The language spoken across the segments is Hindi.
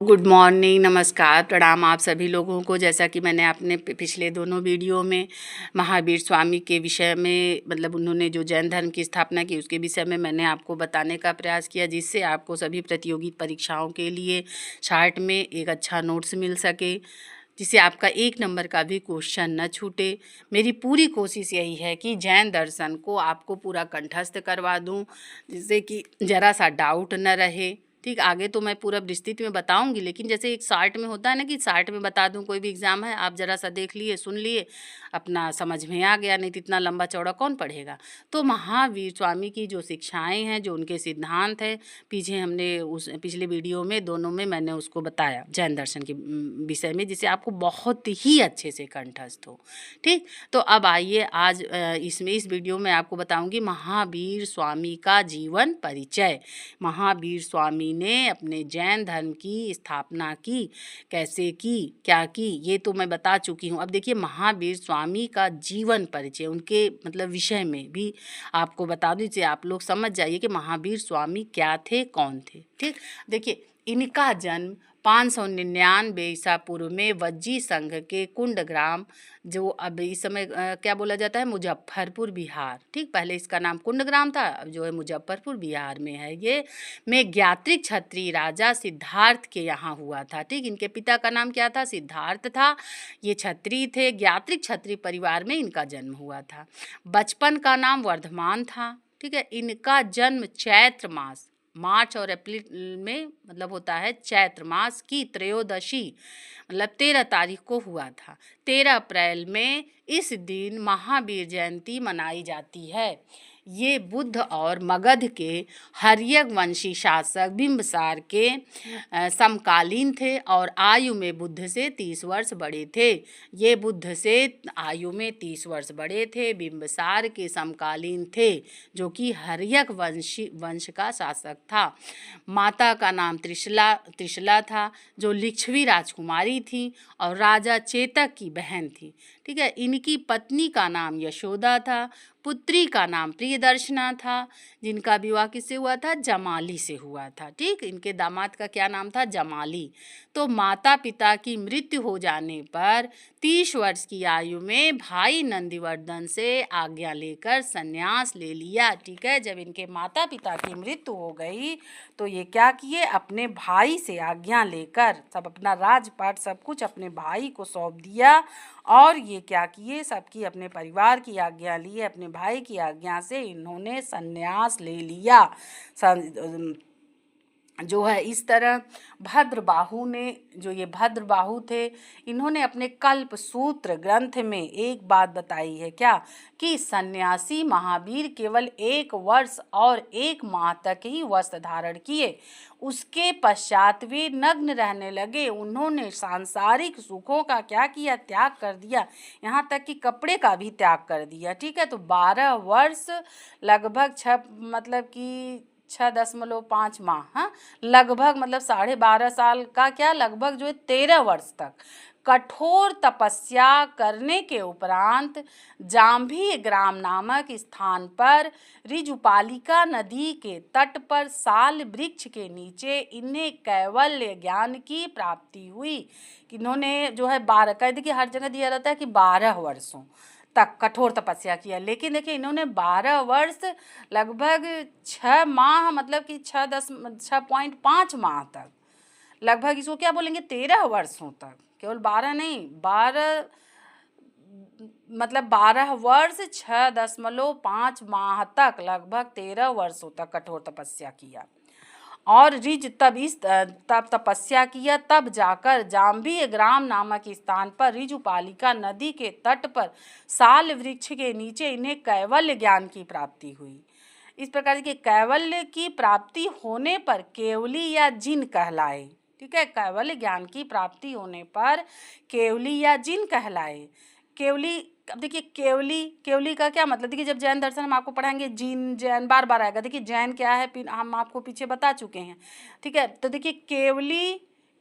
गुड मॉर्निंग, नमस्कार, प्रणाम आप सभी लोगों को। जैसा कि मैंने अपने पिछले दोनों वीडियो में महावीर स्वामी के विषय में मतलब उन्होंने जो जैन धर्म की स्थापना की उसके विषय में मैंने आपको बताने का प्रयास किया, जिससे आपको सभी प्रतियोगी परीक्षाओं के लिए शार्ट में एक अच्छा नोट्स मिल सके, जिससे आपका 1 नंबर का भी क्वेश्चन न छूटे। मेरी पूरी कोशिश यही है कि जैन दर्शन को आपको पूरा कंठस्थ करवा दूं, जिससे कि ज़रा सा डाउट न रहे। ठीक, आगे तो मैं पूरा विस्तृत में बताऊंगी, लेकिन जैसे एक शार्ट में होता है ना कि शार्ट में बता दूं, कोई भी एग्ज़ाम है आप ज़रा सा देख लिए, सुन लिए, अपना समझ में आ गया, नहीं तो इतना लंबा चौड़ा कौन पढ़ेगा। तो महावीर स्वामी की जो शिक्षाएं हैं, जो उनके सिद्धांत है, पीछे हमने उस पिछले वीडियो में दोनों में मैंने उसको बताया जैन दर्शन के विषय में, जिससे आपको बहुत ही अच्छे से कंठस्थ हो। ठीक, तो अब आइए आज इसमें इस वीडियो में आपको बताऊंगी महावीर स्वामी का जीवन परिचय। महावीर स्वामी ने अपने जैन धर्म की स्थापना की, कैसे की, क्या की, ये तो मैं बता चुकी हूँ। अब देखिए महावीर स्वामी का जीवन परिचय, उनके मतलब विषय में भी आपको बता दूँ, जिससे आप लोग समझ जाइए कि महावीर स्वामी क्या थे, कौन थे। ठीक, देखिए इनका जन्म 599 ईसा पूर्व में वज्जी संघ के कुंड ग्राम, जो अब इस समय क्या बोला जाता है, मुजफ्फरपुर बिहार। ठीक, पहले इसका नाम कुंड ग्राम था, अब जो है मुजफ्फरपुर बिहार में है ये, में ज्ञात्रिक क्षत्रिय राजा सिद्धार्थ के यहाँ हुआ था। ठीक, इनके पिता का नाम क्या था, सिद्धार्थ था। ये क्षत्रिय थे, ज्ञात्रिक क्षत्रिय परिवार में इनका जन्म हुआ था। बचपन का नाम वर्धमान था। ठीक है, इनका जन्म चैत्र मास, मार्च और अप्रैल में मतलब होता है, चैत्र मास की त्रयोदशी मतलब 13 तारीख को हुआ था। 13 अप्रैल में इस दिन महावीर जयंती मनाई जाती है। ये बुद्ध और मगध के हर्यक वंशी शासक बिंबिसार के समकालीन थे और आयु में बुद्ध से 30 वर्ष बड़े थे। ये बुद्ध से आयु में 30 वर्ष बड़े थे, बिंबिसार के समकालीन थे, जो कि हर्यक वंश का शासक था। माता का नाम त्रिशला था, जो लिच्छवी राजकुमारी थी और राजा चेतक की बहन थी। ठीक है, इनकी पत्नी का नाम यशोदा था, पुत्री का नाम प्रियदर्शना था, जिनका विवाह किससे हुआ था, जमाली से हुआ था। ठीक, इनके दामाद का क्या नाम था, जमाली। तो माता पिता की मृत्यु हो जाने पर 30 वर्ष की आयु में भाई नंदिवर्धन से आज्ञा लेकर संन्यास ले लिया। ठीक है, जब इनके माता पिता की मृत्यु हो गई तो ये क्या किए, अपने भाई से आज्ञा लेकर सब अपना राजपाट सब कुछ अपने भाई को सौंप दिया, और ये क्या किए, सबकी अपने परिवार की आज्ञा लिए, अपने भाई की आज्ञा से इन्होंने संन्यास ले लिया। जो है इस तरह भद्रबाहु ने, जो ये भद्रबाहु थे, इन्होंने अपने कल्प सूत्र ग्रंथ में एक बात बताई है, क्या, कि सन्यासी महावीर केवल 1 वर्ष और 1 माह तक ही वस्त्र धारण किए, उसके पश्चात वे नग्न रहने लगे। उन्होंने सांसारिक सुखों का क्या किया, त्याग कर दिया, यहाँ तक कि कपड़े का भी त्याग कर दिया। ठीक है, तो 12 वर्ष लगभग 6.5 माह, हाँ, लगभग मतलब 12.5 साल का क्या, लगभग जो है 13 वर्ष तक कठोर तपस्या करने के उपरांत जाम्भी ग्राम नामक स्थान पर ऋजुपालिका नदी के तट पर साल वृक्ष के नीचे इन्हें कैवल्य ज्ञान की प्राप्ति हुई। इन्होंने जो है 12, कह देखिए हर जगह दिया रहता है कि 12 वर्षों तक कठोर तपस्या किया, लेकिन देखिए इन्होंने 12 वर्ष लगभग 6 माह मतलब कि 6.5 माह तक, लगभग इसको क्या बोलेंगे, 13 वर्षों तक, केवल 12 नहीं, 12 मतलब 12 वर्ष 6.5 माह तक, लगभग 13 वर्षों तक कठोर तपस्या किया। और तब तपस्या किया, तब जाकर जाम्भी ग्राम नामक स्थान पर ऋजुपालिका नदी के तट पर साल वृक्ष के नीचे इन्हें कैवल्य ज्ञान की प्राप्ति हुई। इस प्रकार के कैवल्य की प्राप्ति होने पर केवली या जिन कहलाए। ठीक है, कैवल्य ज्ञान की प्राप्ति होने पर केवली या जिन कहलाए। केवली, अब देखिए केवली का क्या मतलब, देखिए जब जैन दर्शन हम आपको पढ़ाएंगे, जीन जैन बार बार आएगा। देखिए जैन क्या है हम आपको पीछे बता चुके हैं। ठीक है, तो देखिए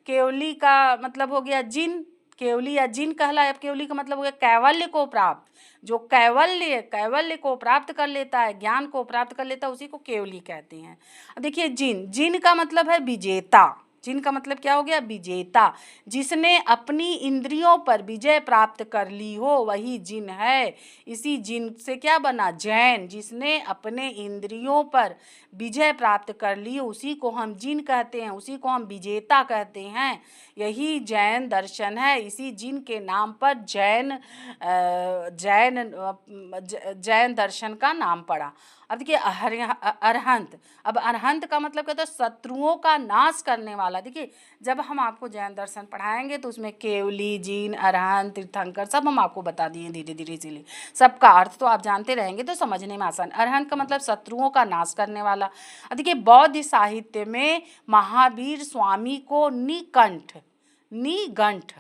केवली का मतलब हो गया जिन, केवली या जिन कहलाए। अब केवली का मतलब हो गया कैवल्य को प्राप्त, जो कैवल्य को प्राप्त कर लेता है, ज्ञान को प्राप्त कर लेता है, उसी को केवली कहते हैं। अब देखिए जिन का मतलब है विजेता। जिन का मतलब क्या हो गया? विजेता। जिसने अपनी इंद्रियों पर विजय प्राप्त कर ली हो वही जिन है। इसी जिन से क्या बना? जैन। जिसने अपने इंद्रियों पर विजय प्राप्त कर ली उसी को हम जिन कहते हैं, उसी को हम विजेता कहते हैं। यही जैन दर्शन है। इसी जिन के नाम पर जैन दर्शन का नाम पड़ा। अब देखिए अरहंत। अब अरहंत का मतलब कहता है शत्रुओं का नाश करने वाला। देखिए जब हम आपको जैन दर्शन पढ़ाएंगे तो उसमें केवली, जीन, अरहंत, तीर्थंकर सब हम आपको बता दिए धीरे धीरे, इसीलिए सबका अर्थ तो आप जानते रहेंगे तो समझने में आसान। अरहंत का मतलब शत्रुओं का नाश करने वाला। अब देखिए बौद्ध साहित्य में महावीर स्वामी को कंठ नहीं गंठ,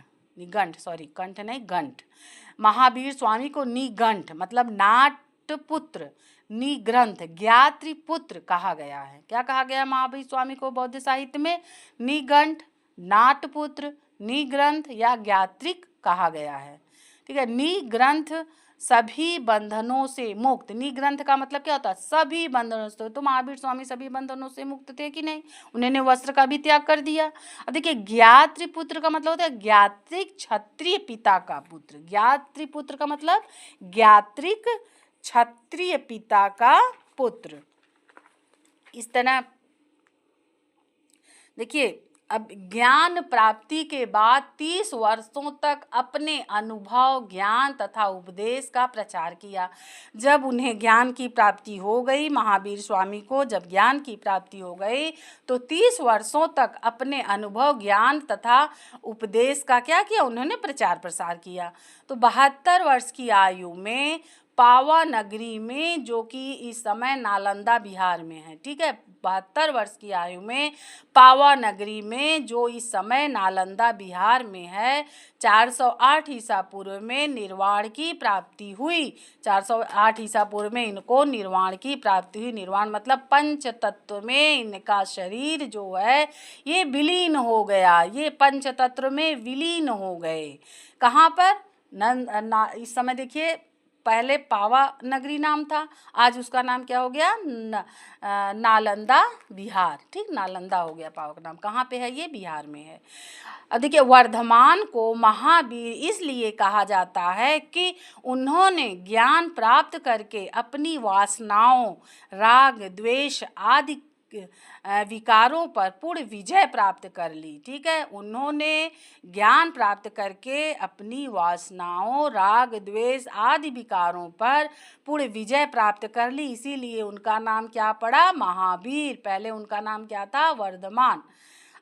महावीर स्वामी को निगंठ मतलब नाटपुत्र, निग्रंथ, ज्ञात्रिपुत्र कहा गया है। क्या कहा गया महावीर स्वामी को बौद्ध साहित्य में? निगंठ, नाटपुत्र, निग्रंथ या ज्ञात्रिक कहा गया है। ठीक है। निग्रंथ सभी बंधनों से मुक्त। निग्रंथ का मतलब क्या होता है? सभी बंधनों से। तो महावीर स्वामी सभी बंधनों से मुक्त थे कि नहीं? उन्होंने वस्त्र का भी त्याग कर दिया। अब देखिए ज्ञात्रिपुत्र का मतलब होता है ज्ञात्रिक क्षत्रिय पिता का पुत्र। ज्ञात्रिपुत्र का मतलब ज्ञात्रिक क्षत्रिय पिता का पुत्र। इस तरह देखिए अब ज्ञान प्राप्ति के बाद 30 वर्षों तक अपने अनुभव, ज्ञान तथा उपदेश का प्रचार किया। जब उन्हें ज्ञान की प्राप्ति हो गई, महावीर स्वामी को जब ज्ञान की प्राप्ति हो गई तो 30 वर्षों तक अपने अनुभव, ज्ञान तथा उपदेश का क्या किया? उन्होंने प्रचार प्रसार किया। तो 72 वर्ष की आयु में पावा नगरी में, जो कि इस समय नालंदा बिहार में है। ठीक है। 72 वर्ष की आयु में पावा नगरी में, जो इस समय नालंदा बिहार में है, 408 ईसा पूर्व में निर्वाण की प्राप्ति हुई। 408 ईसा पूर्व में इनको निर्वाण की प्राप्ति हुई। निर्वाण मतलब पंच तत्व में इनका शरीर जो है ये विलीन हो गया। ये पंच तत्व में विलीन हो गए। कहाँ पर? इस समय देखिए पहले पावा नगरी नाम था, आज उसका नाम क्या हो गया? नालंदा बिहार। ठीक, नालंदा हो गया पावा का नाम। कहाँ पे है? ये बिहार में है। अब देखिए वर्धमान को महावीर इसलिए कहा जाता है कि उन्होंने ज्ञान प्राप्त करके अपनी वासनाओं, राग, द्वेष आदि विकारों पर पूर्ण विजय प्राप्त कर ली। ठीक है। उन्होंने ज्ञान प्राप्त करके अपनी वासनाओं, राग, द्वेष आदि विकारों पर पूर्ण विजय प्राप्त कर ली। इसीलिए उनका नाम क्या पड़ा? महावीर। पहले उनका नाम क्या था? वर्धमान।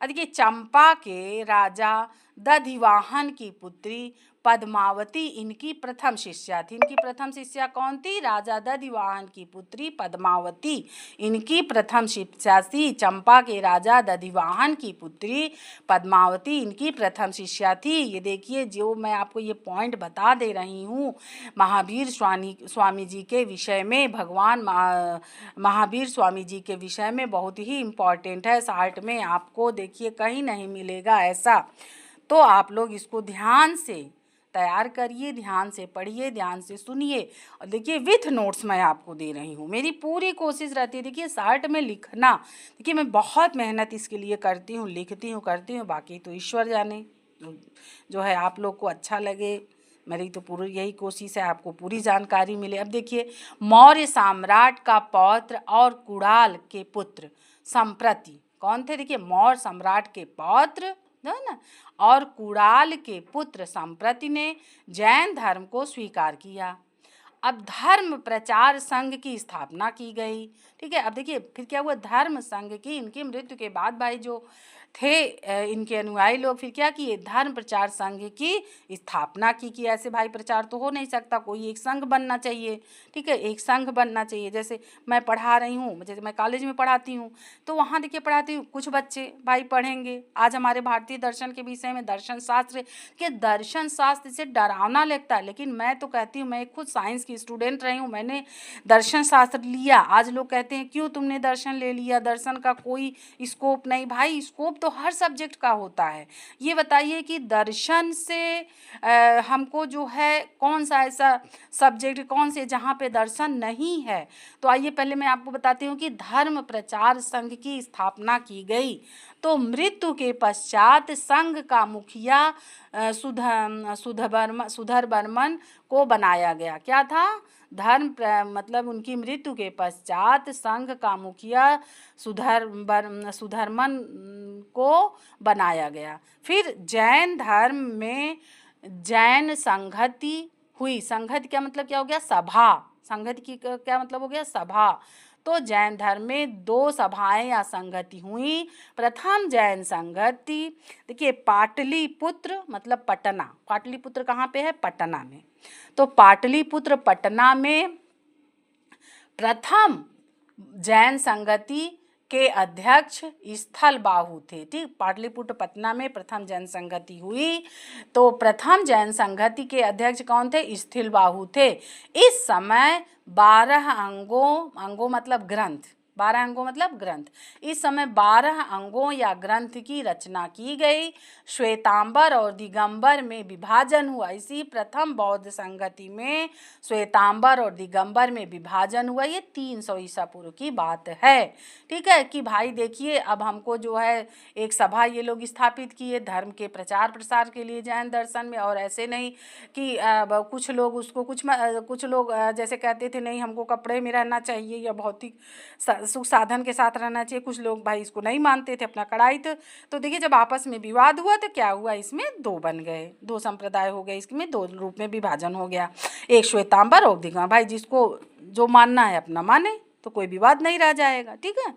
देखिए चंपा के राजा दधिवाहन की पुत्री पद्मावती इनकी प्रथम शिष्या थी। इनकी प्रथम शिष्या कौन थी? राजा दधिवाहन की पुत्री पद्मावती इनकी प्रथम शिष्या थी। चंपा के राजा दधिवाहन की पुत्री पद्मावती इनकी प्रथम शिष्या थी। ये देखिए जो मैं आपको ये पॉइंट बता दे रही हूँ महावीर स्वामी जी के विषय में, भगवान महावीर स्वामी जी के विषय में बहुत ही इम्पॉर्टेंट है। साल्ट में आपको देखिए कहीं नहीं मिलेगा ऐसा। तो आप लोग इसको ध्यान से तैयार करिए, ध्यान से पढ़िए, ध्यान से सुनिए और देखिए विथ नोट्स मैं आपको दे रही हूँ। मेरी पूरी कोशिश रहती है देखिए साल्ट में लिखना। देखिए मैं बहुत मेहनत इसके लिए करती हूँ, लिखती हूँ, करती हूँ, बाकी तो ईश्वर जाने। जो है आप लोग को अच्छा लगे, मेरी तो पूरी यही कोशिश है आपको पूरी जानकारी मिले। अब देखिए मौर्य सम्राट का पौत्र और कुणाल के पुत्र संप्रति कौन थे? देखिए मौर्य सम्राट के पौत्र है ना, और कुणाल के पुत्र संप्रति ने जैन धर्म को स्वीकार किया। अब धर्म प्रचार संघ की स्थापना की गई। ठीक है। अब देखिए फिर क्या हुआ? धर्म संघ की, इनकी मृत्यु के बाद भाई जो थे इनके अनुयायी लोग फिर क्या किए? धर्म प्रचार संघ की स्थापना की कि ऐसे भाई प्रचार तो हो नहीं सकता, कोई एक संघ बनना चाहिए। ठीक है। एक संघ बनना चाहिए। जैसे मैं पढ़ा रही हूँ, जैसे मैं कॉलेज में पढ़ाती हूँ तो वहाँ देखिए पढ़ाती हूँ, कुछ बच्चे भाई पढ़ेंगे आज हमारे भारतीय दर्शन के विषय में, दर्शन शास्त्र के। दर्शन शास्त्र से डरावना लगता है, लेकिन मैं तो कहती हूँ, मैं खुद साइंस की स्टूडेंट रही हूँ, मैंने दर्शन शास्त्र लिया। आज लोग कहते हैं क्यों तुमने दर्शन ले लिया, दर्शन का कोई स्कोप नहीं। भाई स्कोप तो हर सब्जेक्ट का होता है। ये बताइए कि दर्शन से हमको जो है कौन सा ऐसा सब्जेक्ट, कौन से जहाँ पे दर्शन नहीं है। तो आइए पहले मैं आपको बताती हूँ कि धर्म प्रचार संघ की स्थापना की गई। तो मृत्यु के पश्चात संघ का मुखिया सुधर बर्मन को बनाया गया। क्या था? मतलब उनकी मृत्यु के पश्चात संघ का मुखिया सुधर्मन को बनाया गया। फिर जैन धर्म में जैन संहति हुई। संहति क्या मतलब क्या हो गया? सभा। संहति की क्या मतलब हो गया? सभा। तो जैन धर्म में 2 सभाएं या संगति हुई। प्रथम जैन संगति देखिए पाटलिपुत्र मतलब पटना। पाटलिपुत्र कहाँ पे है? पटना में। तो पाटलिपुत्र पटना में प्रथम जैन संगति के अध्यक्ष स्थल बाहु थे। ठीक, पाटलिपुत्र पटना में प्रथम जैन संगति हुई। तो प्रथम जैन संगति के अध्यक्ष कौन थे? स्थल बाहु थे। इस समय 12 अंगों मतलब ग्रंथ, 12 अंगों मतलब ग्रंथ। इस समय 12 अंगों या ग्रंथ की रचना की गई। श्वेतांबर और दिगंबर में विभाजन हुआ। इसी प्रथम बौद्ध संगति में श्वेतांबर और दिगंबर में विभाजन हुआ। ये 300 ईसा पूर्व की बात है। ठीक है कि भाई देखिए, अब हमको जो है एक सभा ये लोग स्थापित किए धर्म के प्रचार प्रसार के लिए जैन दर्शन में। और ऐसे नहीं कि कुछ लोग उसको कुछ लोग जैसे कहते थे नहीं हमको कपड़े में रहना चाहिए या भौतिक सुख साधन के साथ रहना चाहिए। कुछ लोग भाई इसको नहीं मानते थे, अपना कड़ाई। तो देखिए जब आपस में विवाद हुआ तो क्या हुआ? इसमें 2 बन गए, 2 संप्रदाय हो गए। इसमें 2 रूप में विभाजन हो गया। एक श्वेतांबर और दिगंबर। भाई जिसको जो मानना है अपना माने, तो कोई विवाद नहीं रह जाएगा। ठीक है,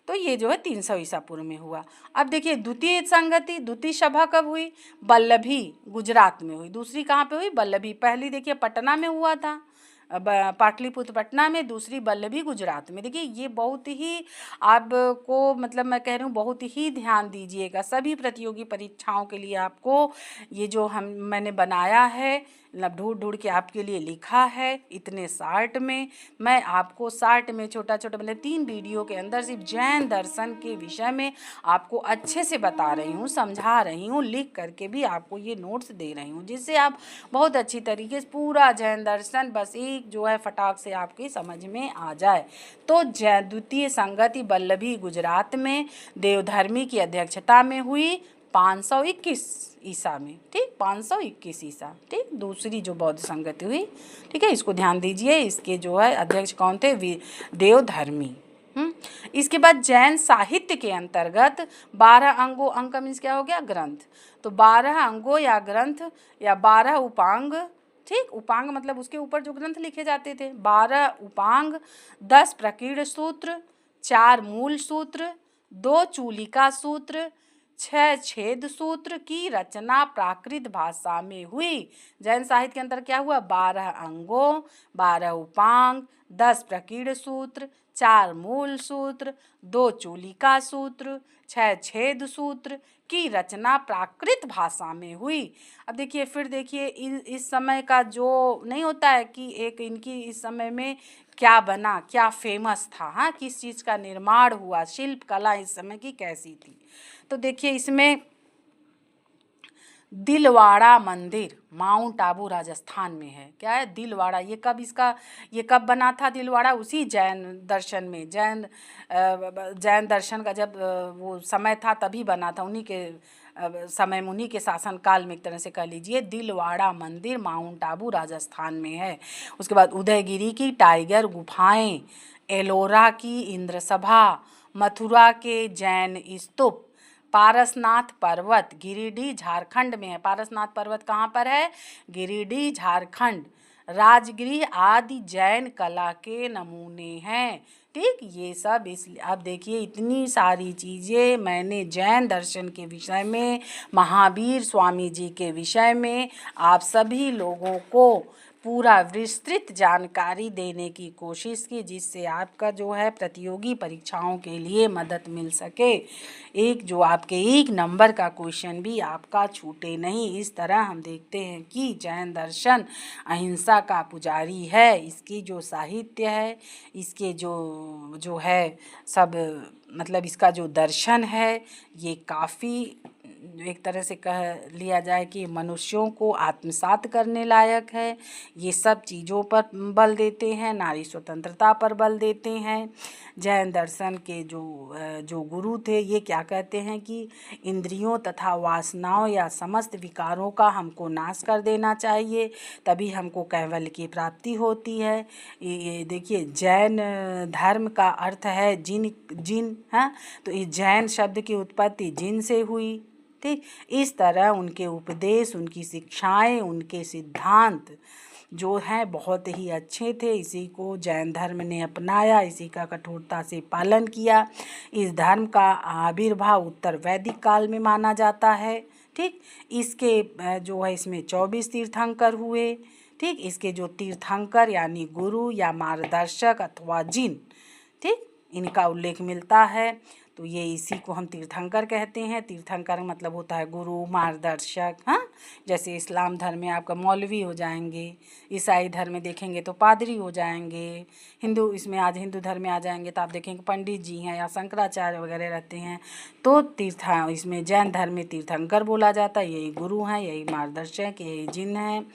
तो ये जो है 300 ईसा पूर्व में हुआ। अब देखिए द्वितीय संगति, द्वितीय सभा कब हुई? वल्लभी गुजरात में हुई। दूसरी कहाँ पे हुई? वल्लभी। पहली देखिए पटना में हुआ था, पाटलिपुत्र पटना में, दूसरी वल्लभी गुजरात में। देखिए ये बहुत ही आपको मतलब मैं कह रही हूँ बहुत ही ध्यान दीजिएगा। सभी प्रतियोगी परीक्षाओं के लिए आपको ये जो मैंने बनाया है, ढूंढ ढूंढ के आपके लिए लिखा है इतने शार्ट में। मैं आपको शार्ट में छोटा छोटा मतलब 3 वीडियो के अंदर सिर्फ जैन दर्शन के विषय में आपको अच्छे से बता रही हूँ, समझा रही हूँ, लिख करके भी आपको ये नोट्स दे रही हूँ, जिससे आप बहुत अच्छी तरीके से पूरा जैन दर्शन बस एक जो है फटाक से आपकी समझ में आ जाए। तो द्वितीय संगति वल्लभी गुजरात में देवधर्मी की अध्यक्षता में हुई 521 ईसा में। ठीक, 521 ईसा। ठीक, दूसरी जो बौद्ध संगति हुई। ठीक है, इसको ध्यान दीजिए। इसके जो है अध्यक्ष कौन थे? देवधर्मी। इसके बाद जैन साहित्य के अंतर्गत 12 अंगों, अंग मीन्स क्या हो गया? ग्रंथ। तो 12 अंगों या ग्रंथ या 12 उपांग। ठीक, उपांग मतलब उसके ऊपर जो ग्रंथ लिखे जाते थे। 12 उपांग, 10 प्रकीर्ण सूत्र, 4 मूल सूत्र, 2 चूलिका सूत्र, 6 छेद सूत्र की रचना प्राकृत भाषा में हुई। जैन साहित्य के अंदर क्या हुआ? 12 अंगों, 12 उपांग, 10 प्रकीर्ण सूत्र, 4 मूल सूत्र, 2 चूलिका सूत्र, 6 छेद सूत्र की रचना प्राकृत भाषा में हुई। अब देखिए फिर देखिए इस समय का जो नहीं होता है कि एक इनकी इस समय में क्या बना, क्या फेमस था, हाँ, किस चीज़ का निर्माण हुआ, शिल्प कला इस समय की कैसी थी। तो देखिए इसमें दिलवाड़ा मंदिर माउंट आबू राजस्थान में है। क्या है? दिलवाड़ा। ये कब बना था दिलवाड़ा? उसी जैन दर्शन में, जैन दर्शन का जब वो समय था तभी बना था। उन्हीं के समय में, उन्हीं के शासन काल में एक तरह से कह लीजिए। दिलवाड़ा मंदिर माउंट आबू राजस्थान में है। उसके बाद उदयगिरी की टाइगर गुफाएं, एलोरा की इंद्र सभा, मथुरा के जैन स्तूप, पारसनाथ पर्वत गिरिडीह झारखंड में है। पारसनाथ पर्वत कहाँ पर है? गिरिडीह झारखंड। राजगृह आदि जैन कला के नमूने हैं। ठीक, ये सब इसलिए अब देखिए इतनी सारी चीज़ें मैंने जैन दर्शन के विषय में, महावीर स्वामी जी के विषय में आप सभी लोगों को पूरा विस्तृत जानकारी देने की कोशिश की, जिससे आपका जो है प्रतियोगी परीक्षाओं के लिए मदद मिल सके। एक जो आपके 1 नंबर का क्वेश्चन भी आपका छूटे नहीं। इस तरह हम देखते हैं कि जैन दर्शन अहिंसा का पुजारी है। इसकी जो साहित्य है, इसके जो है सब मतलब इसका जो दर्शन है, ये काफ़ी एक तरह से कह लिया जाए कि मनुष्यों को आत्मसात करने लायक है। ये सब चीज़ों पर बल देते हैं, नारी स्वतंत्रता पर बल देते हैं। जैन दर्शन के जो गुरु थे, ये क्या कहते हैं कि इंद्रियों तथा वासनाओं या समस्त विकारों का हमको नाश कर देना चाहिए, तभी हमको कैवल्य की प्राप्ति होती है। ये देखिए, जैन धर्म का अर्थ है जिन हाँ, तो इस जैन शब्द की उत्पत्ति जिन से हुई। ठीक, इस तरह उनके उपदेश, उनकी शिक्षाएं, उनके सिद्धांत जो हैं बहुत ही अच्छे थे। इसी को जैन धर्म ने अपनाया, इसी का कठोरता से पालन किया। इस धर्म का आविर्भाव उत्तर वैदिक काल में माना जाता है। ठीक, इसके जो है इसमें 24 तीर्थंकर हुए। ठीक, इसके जो तीर्थंकर यानी गुरु या मार्गदर्शक अथवा जिन, ठीक, इनका उल्लेख मिलता है। तो ये इसी को हम तीर्थंकर कहते हैं। तीर्थंकर मतलब होता है गुरु, मार्गदर्शक। हाँ, जैसे इस्लाम धर्म में आपका मौलवी हो जाएंगे, ईसाई धर्म में देखेंगे तो पादरी हो जाएंगे, आज हिंदू धर्म में आ जाएंगे तो आप देखेंगे पंडित जी हैं या शंकराचार्य वगैरह रहते हैं। तो इसमें जैन धर्म में तीर्थंकर बोला जाता है। यही गुरु हैं, यही मार्गदर्शक, यही जिन हैं।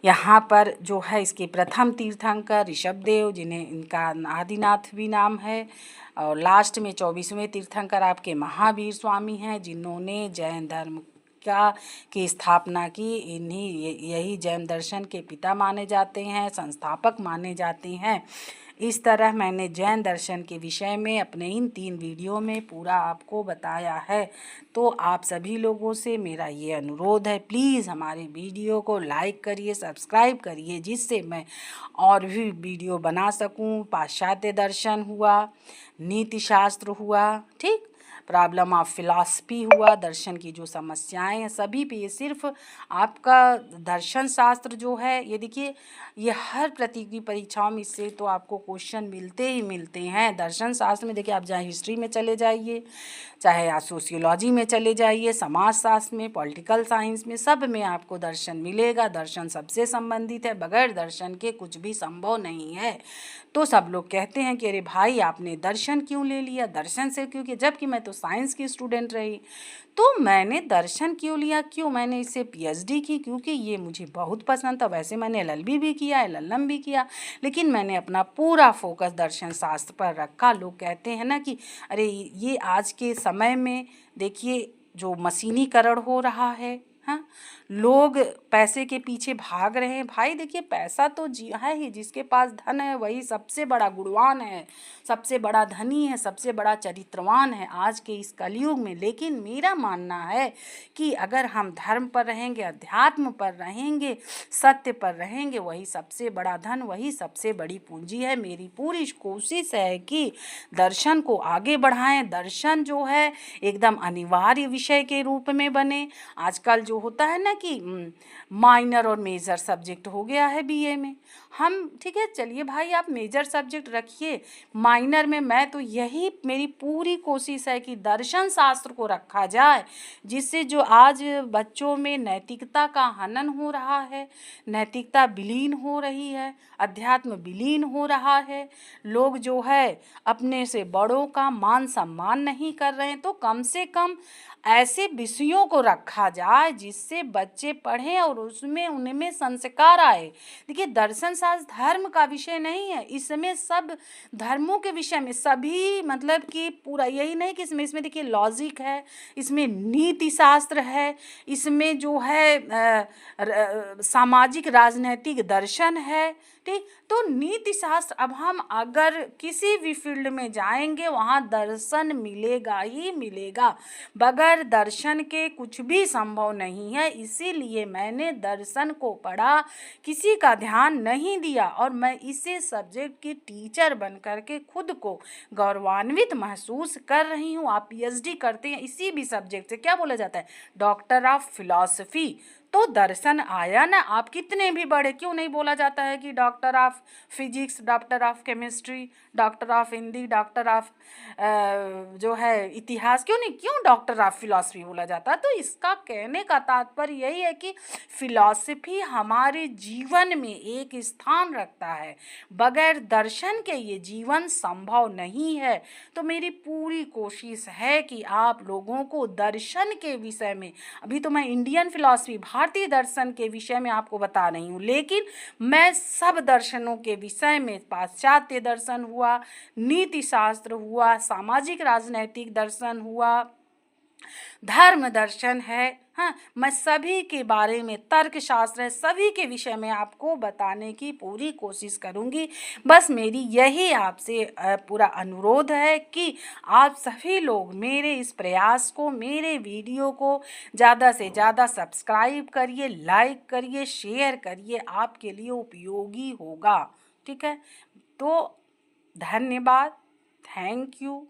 यहाँ पर जो है इसके प्रथम तीर्थंकर ऋषभदेव, जिन्हें इनका आदिनाथ भी नाम है। और लास्ट में 24वें तीर्थंकर आपके महावीर स्वामी हैं, जिन्होंने जैन धर्म की स्थापना की। यही जैन दर्शन के पिता माने जाते हैं, संस्थापक माने जाते हैं। इस तरह मैंने जैन दर्शन के विषय में अपने इन 3 वीडियो में पूरा आपको बताया है। तो आप सभी लोगों से मेरा ये अनुरोध है, प्लीज़ हमारे वीडियो को लाइक करिए, सब्सक्राइब करिए, जिससे मैं और भी वीडियो बना सकूं। पाश्चात्य दर्शन हुआ, नीति शास्त्र हुआ, ठीक, प्रॉब्लम ऑफ फिलॉसफी हुआ, दर्शन की जो समस्याएं हैं सभी पे। ये सिर्फ आपका दर्शन शास्त्र जो है, ये देखिए, ये हर प्रतियोगी परीक्षाओं में इससे तो आपको क्वेश्चन मिलते ही मिलते हैं। दर्शन शास्त्र में देखिए, आप चाहे हिस्ट्री में चले जाइए, चाहे आप सोशियोलॉजी में चले जाइए, समाज शास्त्र में, पॉलिटिकल साइंस में, सब में आपको दर्शन मिलेगा। दर्शन सबसे संबंधित है, बगैर दर्शन के कुछ भी संभव नहीं है। तो सब लोग कहते हैं कि अरे भाई, आपने दर्शन क्यों ले लिया, दर्शन से क्योंकि जबकि मैं तो साइंस की स्टूडेंट रही। तो मैंने दर्शन क्यों लिया, मैंने इससे PhD की, क्योंकि ये मुझे बहुत पसंद था। वैसे मैंने LLB भी किया, LLM भी किया, लेकिन मैंने अपना पूरा फोकस दर्शन शास्त्र पर रखा। लोग कहते हैं ना कि अरे ये आज के समय में देखिए जो मशीनीकरण हो रहा है, हाँ, लोग पैसे के पीछे भाग रहे हैं। भाई देखिए, पैसा तो है ही, जिसके पास धन है वही सबसे बड़ा गुणवान है, सबसे बड़ा धनी है, सबसे बड़ा चरित्रवान है आज के इस कलयुग में। लेकिन मेरा मानना है कि अगर हम धर्म पर रहेंगे, अध्यात्म पर रहेंगे, सत्य पर रहेंगे, वही सबसे बड़ा धन, वही सबसे बड़ी पूंजी है। मेरी पूरी कोशिश है कि दर्शन को आगे बढ़ाएं। दर्शन जो है एकदम अनिवार्य विषय के रूप में बने। आजकल जो होता है ना कि माइनर और मेजर सब्जेक्ट हो गया है BA में। हम ठीक है, चलिए भाई आप मेजर सब्जेक्ट रखिए, माइनर में मैं तो यही मेरी पूरी कोशिश है कि दर्शन शास्त्र को रखा जाए, जिससे जो आज बच्चों में नैतिकता का हनन हो रहा है, नैतिकता विलीन हो रही है, अध्यात्म विलीन हो रहा है, लोग जो है अपने से बड़ों का मान सम्मान नहीं कर रहे हैं। तो कम से कम ऐसे विषयों को रखा जाए जिससे बच्चे पढ़ें और उसमें उनमें संस्कार आए। देखिए, दर्शन शास्त्र धर्म का विषय नहीं है, इसमें सब धर्मों के विषय में सभी मतलब कि पूरा यही नहीं कि इसमें देखिए लॉजिक है, इसमें नीति शास्त्र है, इसमें जो है सामाजिक राजनैतिक दर्शन है। ठीक, तो नीति शास्त्र, अब हम अगर किसी भी फील्ड में जाएंगे वहाँ दर्शन मिलेगा ही मिलेगा, बगैर दर्शन के कुछ भी संभव नहीं है। इसीलिए मैंने दर्शन को पढ़ा, किसी का ध्यान नहीं दिया, और मैं इसे सब्जेक्ट की टीचर बन करके खुद को गौरवान्वित महसूस कर रही हूँ। आप PhD करते हैं इसी भी सब्जेक्ट से, क्या बोला जाता है, डॉक्टर ऑफ फिलॉसफी। तो दर्शन आया ना। आप कितने भी बड़े, क्यों नहीं बोला जाता है कि doctor of physics, doctor of chemistry, doctor of Hindi, doctor of जो है इतिहास, क्यों नहीं, क्यों डॉक्टर ऑफ फिलॉसफी बोला जाता है? तो इसका कहने का तात्पर्य यही है कि फिलॉसफी हमारे जीवन में एक स्थान रखता है। बगैर दर्शन के ये जीवन संभव नहीं है। तो मेरी पूरी कोशिश है कि आप लोगों को दर्शन के विषय में, अभी तो मैं इंडियन फिलॉसफी, भारतीय दर्शन के विषय में आपको बता रही हूँ, लेकिन मैं सब दर्शनों के विषय में, पाश्चात्य दर्शन हुआ, नीति शास्त्र हुआ, सामाजिक राजनैतिक दर्शन हुआ, धर्म दर्शन है, हाँ, मैं सभी के बारे में, तर्क शास्त्र है, सभी के विषय में आपको बताने की पूरी कोशिश करूँगी। बस मेरी यही आपसे पूरा अनुरोध है कि आप सभी लोग मेरे इस प्रयास को, मेरे वीडियो को ज़्यादा से ज़्यादा सब्सक्राइब करिए, लाइक करिए, शेयर करिए, आपके लिए उपयोगी होगा। ठीक है, तो धन्यवाद, थैंक यू।